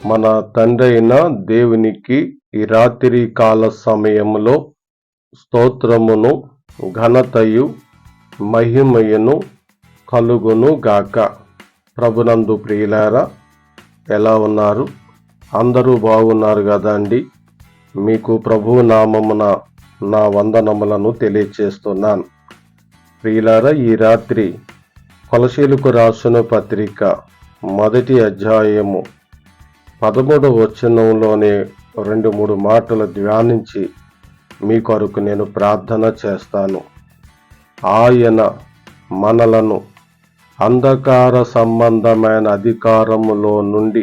మన తండ్రి అయిన దేవునికి ఈ రాత్రి కాల సమయములో స్తోత్రమును ఘనతయు మహిమయును కలుగును గాక. ప్రభునందు ప్రియులారా, ఎలా ఉన్నారు? అందరూ బాగున్నారు కదండి. మీకు ప్రభు నామమున నా వందనములను తెలియచేస్తున్నాను. ప్రియులారా, ఈ రాత్రి కొలసీలకు రాసిన పత్రిక 1వ అధ్యాయము 13వ వచనంలోనే 2-3 మాటలు ధ్యానించి మీ కొరకు నేను ప్రార్థన చేస్తాను. ఆయన మనలను అంధకార సంబంధమైన అధికారములో నుండి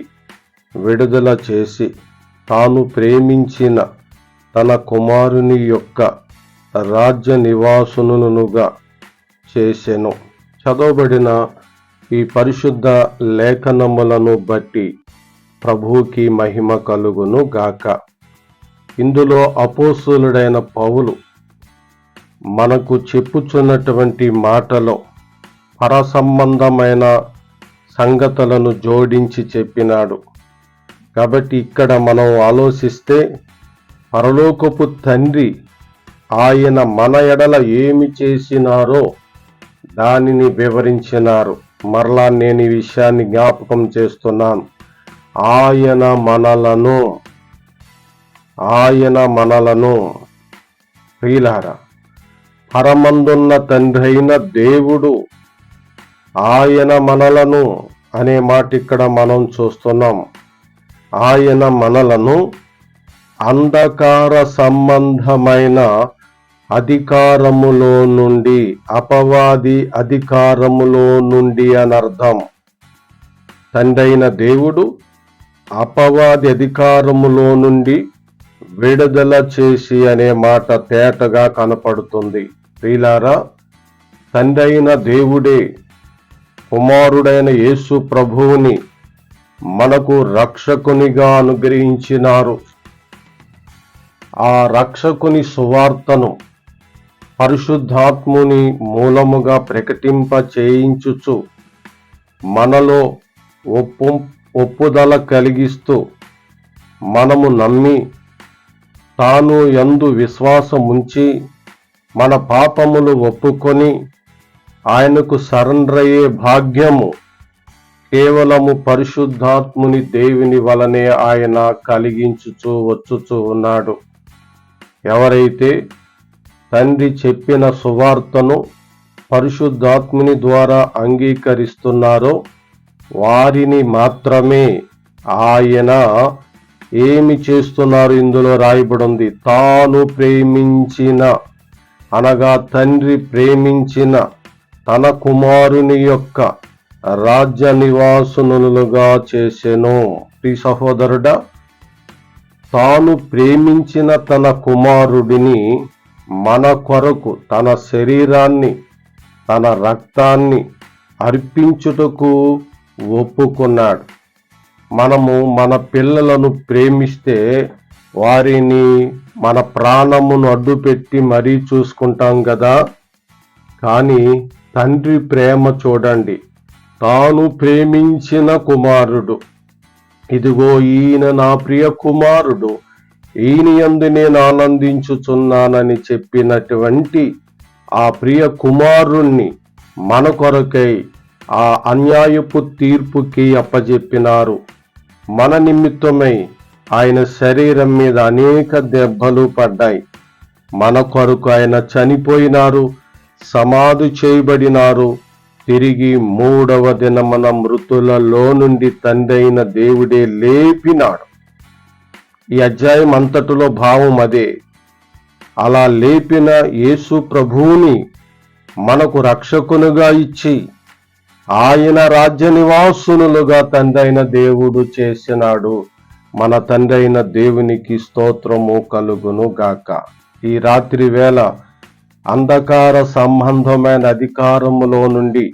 విడుదల చేసి తాను ప్రేమించిన తన కుమారుని యొక్క రాజ్య నివాసునులుగా చేసెను. చదవబడిన ఈ పరిశుద్ధ లేఖనములను బట్టి ప్రభువుకి మహిమ కలుగును గాక. ఇందులో అపోస్తలుడైన పౌలు మనకు చెప్పుచున్నటువంటి మాటలో పరసంబంధమైన సంగతులను జోడించి చెప్పినాడు. కాబట్టి ఇక్కడ మనం ఆలోచిస్తే, పరలోకపు తండ్రి ఆయన మన ఎడల ఏమి చేసినారో దానిని వివరించినారు. మరలా నేను ఈ విషయాన్ని జ్ఞాపకం చేస్తున్నాను. ఆయన మనలను ప్రియులారా, పరమందున్న తండ్రి అయిన దేవుడు ఆయన మనలను అనే మాట ఇక్కడ మనం చూస్తున్నాం. ఆయన మనలను అంధకార సంబంధమైన అధికారములో నుండి, అపవాది అధికారములో నుండి అనర్థం. తండ్రైన దేవుడు అపవాది అధికారములో నుండి విడుదల చేసి అనే మాట తేటగా కనపడుతుంది. ప్రియులారా, తండ్రైన దేవుడే కుమారుడైన యేసు ప్రభువుని మనకు రక్షకునిగా అనుగ్రహించినారు. ఆ రక్షకుని సువార్తను పరిశుద్ధాత్ముని మూలముగా ప్రకటింప చేయించుచు మనలో ఒప్పుదల కలిగిస్తూ మనము నమ్మి తాను యందు విశ్వాసముంచి మన పాపములు ఒప్పుకొని ఆయనకు సరెండరయ్యే భాగ్యము కేవలము పరిశుద్ధాత్ముని దేవుని వలనే ఆయన కలిగించుచూ వచ్చుచూ ఉన్నాడు. ఎవరైతే తండ్రి చెప్పిన సువార్తను పరిశుద్ధాత్ముని ద్వారా అంగీకరిస్తున్నారో వారిని మాత్రమే ఆయన ఏమి చేస్తున్నారు? ఇందులో రాయబడింది, తాను ప్రేమించిన, అనగా తండ్రి ప్రేమించిన తన కుమారుని యొక్క రాజ్య నివాసునులుగా చేసెను. ప్రియ సహోదరుడా, తాను ప్రేమించిన తన కుమారుడిని మన కొరకు తన శరీరాన్ని, తన రక్తాన్ని అర్పించుటకు ఒప్పుకున్నాడు. మనము మన పిల్లలను ప్రేమిస్తే వారిని మన ప్రాణమును అడ్డుపెట్టి మరీ చూసుకుంటాం కదా. కానీ తండ్రి ప్రేమ చూడండి. తాను ప్రేమించిన కుమారుడు, ఇదిగో ఈయన నా ప్రియ కుమారుడు, ఈయన యందు నేను ఆనందించుచున్నానని చెప్పినటువంటి ఆ ప్రియ కుమారుణ్ణి మన కొరకై ఆ అన్యాయపు తీర్పుకి అప్పజెప్పినారు. మన నిమిత్తమై ఆయన శరీరం మీద అనేక దెబ్బలు పడ్డాయి. మన కొరకు ఆయన చనిపోయినారు, సమాధి చేయబడినారు. తిరిగి 3వ దినమున మృతులలో నుండి తండ్రైన దేవుడే లేపినాడు. ఈ అధ్యాయం అంతటిలో భావం అదే. అలా లేపిన యేసు ప్రభువుని మనకు రక్షకునుగా ఇచ్చి ఆయన రాజ్య నివాసునులుగా తండ్రైన దేవుడు చేసినాడు. మన తండ్రైన దేవునికి స్తోత్రము కలుగును గాక. ఈ రాత్రి వేళ అంధకార సంబంధమైన అధికారములో నుండి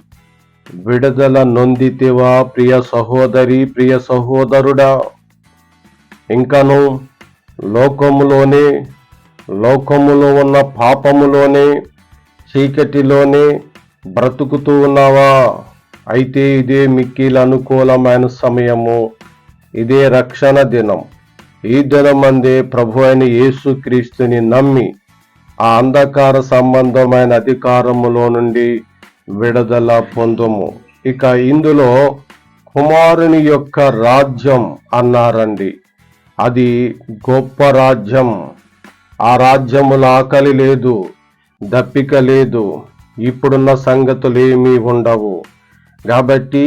విడుదల నొందితివా ప్రియ సహోదరి, ప్రియ సహోదరుడా? ఇంకను లోకములో ఉన్న పాపములోనే, చీకటిలోనే బ్రతుకుతూ ఉన్నావా? అయితే ఇదే మిక్కిలి అనుకూలమైన సమయము. ఇదే రక్షణ దినం. ఈ దినమందే ప్రభు అయిన యేసుక్రీస్తుని నమ్మి ఆ అంధకార సంబంధమైన అధికారములో నుండి విడుదల పొందుము. ఇక ఇందులో కుమారుని యొక్క రాజ్యం అన్నారండి. అది గొప్ప రాజ్యం. ఆ రాజ్యములో ఆకలి లేదు, దప్పిక లేదు, ఇప్పుడున్న సంగతులు ఏమీ ఉండవు. కాబట్టి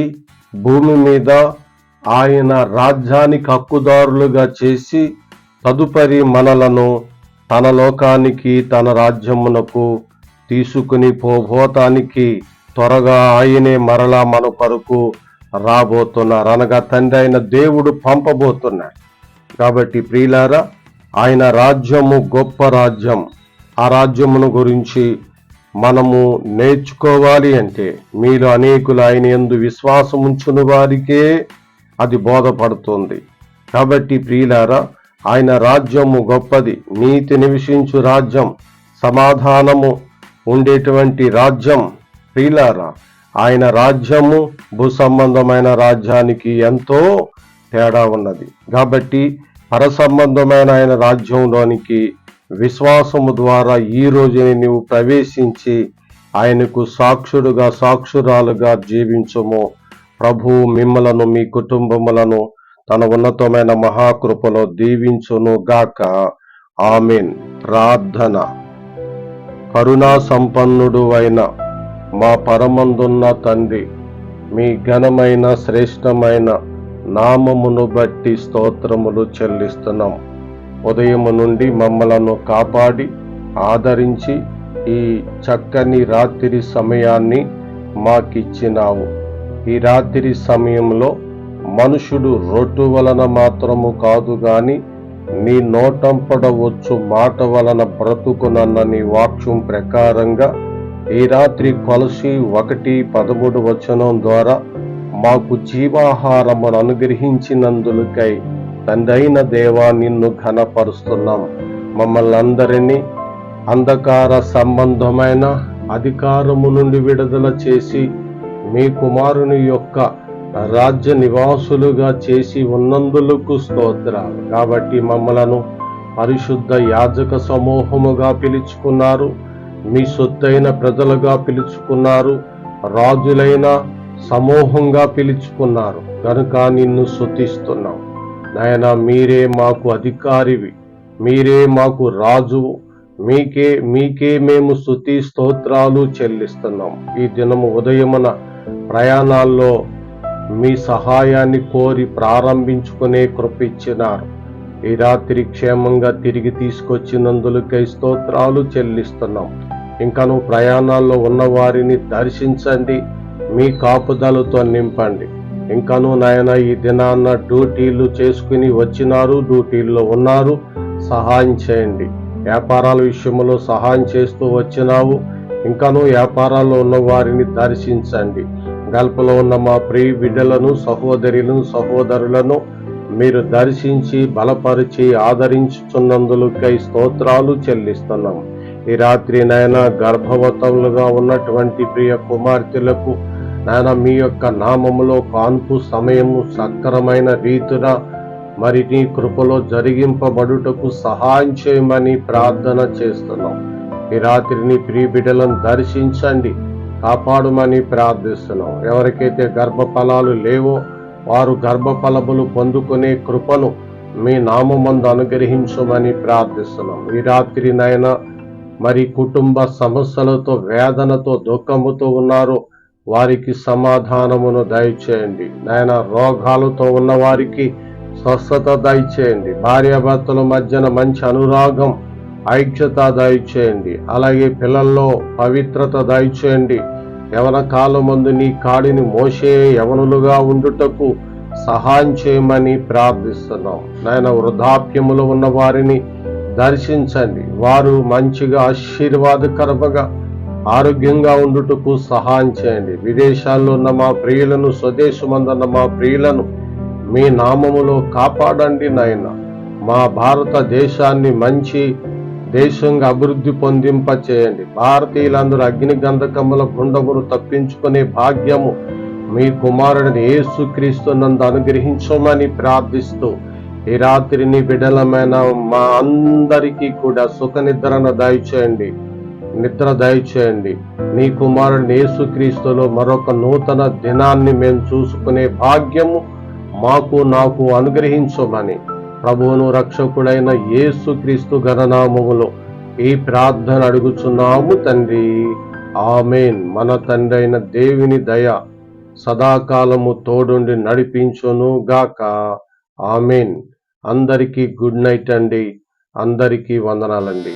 భూమి మీద ఆయన రాజ్యానికి హక్కుదారులుగా చేసి తదుపరి మనలను తన లోకానికి, తన రాజ్యమునకు తీసుకుని పోతానికి త్వరగా ఆయనే మరలా మన కొరకు రాబోతున్నారు. అనగా తండ్రి అయిన దేవుడు పంపబోతున్నారు. కాబట్టి ప్రియులారా, ఆయన రాజ్యము గొప్ప రాజ్యం. ఆ రాజ్యమును గురించి మనము నేర్చుకోవాలి అంటే మీరు అనేకులు ఆయన యందు విశ్వాసం ఉంచుని వారికే అది బోధపడుతుంది. కాబట్టి ప్రియులారా, ఆయన రాజ్యము గొప్పది, నీతి నివసించు రాజ్యం, సమాధానము ఉండేటువంటి రాజ్యం. ప్రియులారా, ఆయన రాజ్యము భూ సంబంధమైన రాజ్యానికి ఎంతో తేడా ఉన్నది. కాబట్టి పర సంబంధమైన ఆయన రాజ్యంలోనికి విశ్వాసము ద్వారా ఈ రోజుని నీవు ప్రవేశించి ఆయనకు సాక్షుడుగా, సాక్షురాలుగా జీవించుము. ప్రభు మిమ్మలను, మీ కుటుంబములను తన ఉన్నతమైన మహాకృపలో దీవించును గాక. ఆమేన్. ప్రార్థన. కరుణా సంపన్నుడు అయిన మా పరమందున్న తండ్రి, మీ ఘనమైన శ్రేష్టమైన నామమును బట్టి స్తోత్రములు చెల్లిస్తున్నాం. ఉదయము నుండి మమ్మలను కాపాడి ఆదరించి ఈ చక్కని రాత్రి సమయాన్ని మాకిచ్చినావు. ఈ రాత్రి సమయంలో మనుషుడు రొట్టు వలన మాత్రము కాదు గాని నీ నోటంపడవచ్చు మాట వలన బ్రతుకునన్న నీ వాక్యం ప్రకారంగా ఈ రాత్రి కొలసి 1:13 వచనం ద్వారా మాకు జీవాహారమును అనుగ్రహించినందులకై తండ్రైన దేవా నిన్ను ఘనపరుస్తున్నాం. మమ్మల్ని అందరినీ అంధకార సంబంధమైన అధికారము నుండి విడుదల చేసి మీ కుమారుని యొక్క రాజ్య నివాసులుగా చేసి ఉన్నందులకు స్తోత్రాలు. కాబట్టి మమ్మలను పరిశుద్ధ యాజక సమూహముగా పిలుచుకున్నారు, మీ సొత్తైన ప్రజలుగా పిలుచుకున్నారు, రాజులైన సమూహంగా పిలుచుకున్నారు కనుక నిన్ను స్తుతిస్తున్నాం. నాయన, మీరే మాకు అధికారివి, మీరే మాకు రాజువు, మీకే మేము స్తుతి స్తోత్రాలు చెల్లిస్తున్నాం. ఈ దినము ఉదయమున ప్రయాణాల్లో మీ సహాయాన్ని కోరి ప్రారంభించుకునే కృప ఇచ్చినారు. ఈ రాత్రి క్షేమంగా తిరిగి తీసుకొచ్చినందులకై స్తోత్రాలు చెల్లిస్తున్నాం. ఇంకను ప్రయాణాల్లో ఉన్న వారిని దర్శించండి, మీ కాపుదలతో నింపండి. ఇంకను నాయన ఈ దినాన్న డ్యూటీలు చేసుకుని వచ్చినారు, డ్యూటీల్లో ఉన్నారు, సహాయం చేయండి. వ్యాపారాల విషయంలో సహాయం చేస్తూ వచ్చినావు, ఇంకను వ్యాపారాల్లో ఉన్న వారిని దర్శించండి. గల్పలో ఉన్న మా ప్రియ బిడ్డలను, సహోదరులను మీరు దర్శించి బలపరిచి ఆదరించుచున్నందులకై స్తోత్రాలు చెల్లిస్తున్నాం. ఈ రాత్రి నాయన గర్భవతలుగా ఉన్నటువంటి ప్రియ కుమార్తెలకు నాయన మీ యొక్క నామములో కాన్పు సమయము సక్రమైన రీతిన మరి నీ కృపలో జరిగింపబడుటకు సహాయం చేయమని ప్రార్థన చేస్తున్నాం. ఈ రాత్రి నీ ప్రియ బిడ్డలను దర్శించండి, కాపాడమని ప్రార్థిస్తున్నాం. ఎవరికైతే గర్భఫలాలు లేవో వారు గర్భఫలములు పొందుకునే కృపను మీ నామమందు అనుగ్రహించమని ప్రార్థిస్తున్నాం. ఈ రాత్రి నాయన మరి కుటుంబ సమస్యలతో, వేదనతో, దుఃఖముతో ఉన్నారు, వారికి సమాధానమును దయచేయండి. నాయన, రోగాలతో ఉన్న వారికి స్వస్థత దయచేయండి. భార్యాభర్తల మధ్యన మంచి అనురాగం, ఐక్యత దయచేయండి. అలాగే పిల్లల్లో పవిత్రత దయచేయండి. యవన కాలమందు నీ కాడిని మోసే యవనులుగా ఉండుటకు సహాయం చేయమని ప్రార్థిస్తున్నాం. నాయన, వృద్ధాప్యములో ఉన్న వారిని దర్శించండి. వారు మంచిగా ఆశీర్వాదకరముగా ఆరోగ్యంగా ఉండుటకు సహాయం చేయండి. విదేశాల్లో ఉన్న మా ప్రియులను, స్వదేశమందున్న మా ప్రియులను మీ నామములో కాపాడండి. నాయన, మా భారతదేశాన్ని మంచి దేశంగా అభివృద్ధి పొందింప చేయండి. భారతీయులందరూ అగ్ని గంధకముల గుండమును తప్పించుకునే భాగ్యము మీ కుమారుడిని యేసుక్రీస్తు నందు అనుగ్రహించమని ప్రార్థిస్తూ ఈ రాత్రిని బిడ్డలమైన మా అందరికీ కూడా సుఖ నిద్రను దయచేయండి, నిద్ర దయచేయండి. నీ కుమారుడిని యేసుక్రీస్తులో మరొక నూతన దినాన్ని మేము చూసుకునే భాగ్యము నాకు అనుగ్రహించమని ప్రభువును రక్షకుడైన యేసుక్రీస్తు ఘననామములో ఈ ప్రార్థన అడుగుచున్నాము తండ్రి. ఆమేన్. మన తండ్రి అయిన దేవుని దయ సదాకాలము తోడుండి నడిపించును గాక. ఆమేన్. అందరికీ గుడ్ నైట్ అండి. అందరికీ వందనాలండి.